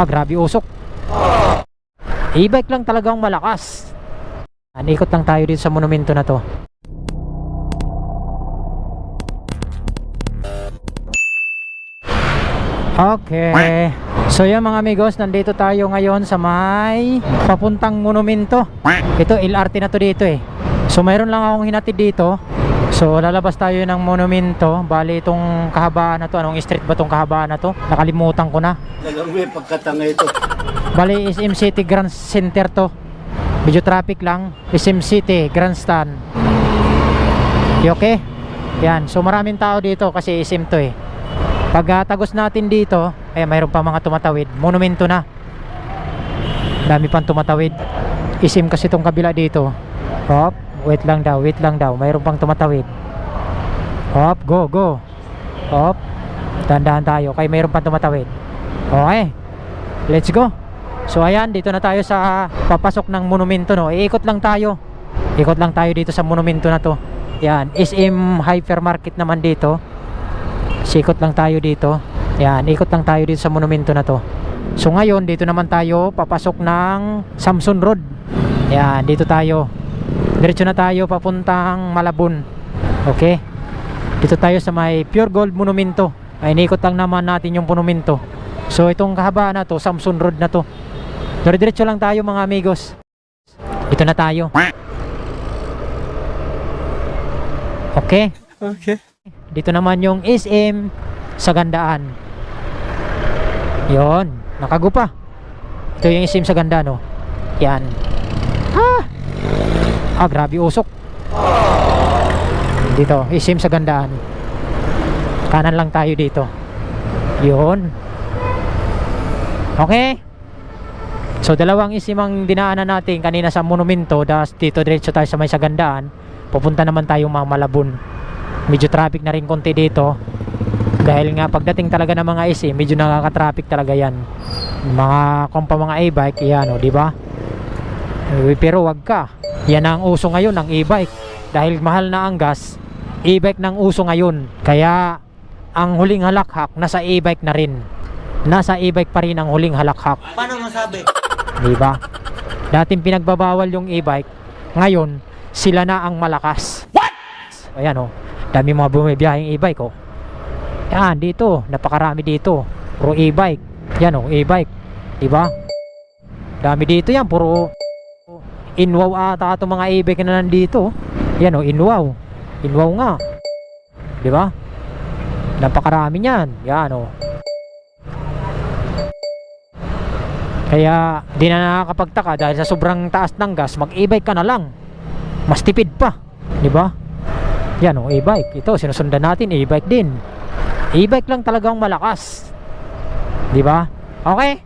Grabe usok. E-bike lang talagang malakas. Ikot lang tayo dito sa monumento na to. Okay. So yan mga amigos, nandito tayo ngayon sa may papuntang monumento. Ito LRT na to dito eh. So mayroon lang akong hinatid dito. So lalabas tayo ng monumento. Bali itong kahabaan na to, anong street ba itong kahabaan na to? Nakalimutan ko na. Talagang may pagkatanga ito. Bali SM City Grand Center to. Medyo traffic lang. SM City Grandstand. Okay? Yan. So maraming tao dito kasi SM to eh. Pag tagos natin dito, mayroon pa mga tumatawid. Monumento na. Dami pang tumatawid. SM kasi itong kabila dito. Hop. Wait lang daw. Mayroon pang tumatawid. Hop. Go. Hop. Dahan-dahan tayo. Kaya mayroon pang tumatawid. Okay. Let's go. So ayan, dito na tayo sa papasok ng monumento, no. Iikot lang tayo dito sa monumento na to. Yan, SM Hypermarket naman dito. Sikot lang tayo dito. Yan, ikot lang tayo dito sa monumento na to. So ngayon, dito naman tayo papasok ng Samson Road. Yan, dito tayo. Diretso na tayo papuntang Malabon. Okay. Dito tayo sa may Pure Gold Monumento. Ay, inikot lang naman natin yung monumento. So itong kahabaan na to, Samson Road na to. Diretso lang tayo mga amigos. Dito na tayo. Okay. Dito naman yung SM Sagandaan. Yon, nakagupa. Ito yung SM Sagandaan, no. Yan. Grabe usok. Dito, SM Sagandaan. Kanan lang tayo dito. Yon. Okay. So dalawang SM ang dinaanan natin kanina sa monumento. Das dito diretso tayo sa may Sagandaan. Pupunta naman tayo mga Malabon. Medyo traffic na rin konti dito. Dahil nga pagdating talaga ng mga SM, medyo nakaka-traffic talaga yan. Mga mga e-bike, yan o, di ba? Pero wag ka. Yan ang uso ngayon ng e-bike. Dahil mahal na ang gas, e-bike ng uso ngayon. Kaya ang huling halakhak nasa e-bike na rin. Nasa e-bike pa rin ang huling halakhak. Paano masabi? Diba? Dating pinagbabawal yung e-bike, ngayon sila na ang malakas. What? Ayan oh, dami mga bumibiyahing e-bike oh. Yan dito, napakarami dito. Puro e-bike. Yan oh, e-bike. Diba? Dami dito yan, puro Inwaw ata itong mga e-bike na nandito. Yan oh, Inwaw. Inwaw nga. Diba? Napakarami yan. Yan oh. Kaya di na nakakapagtaka dahil sa sobrang taas ng gas, mag-e-bike ka na lang. Mas tipid pa, di ba? Yan oh, e-bike. Ito sinusundan natin, e-bike din. E-bike lang talagang malakas. Di ba? Okay?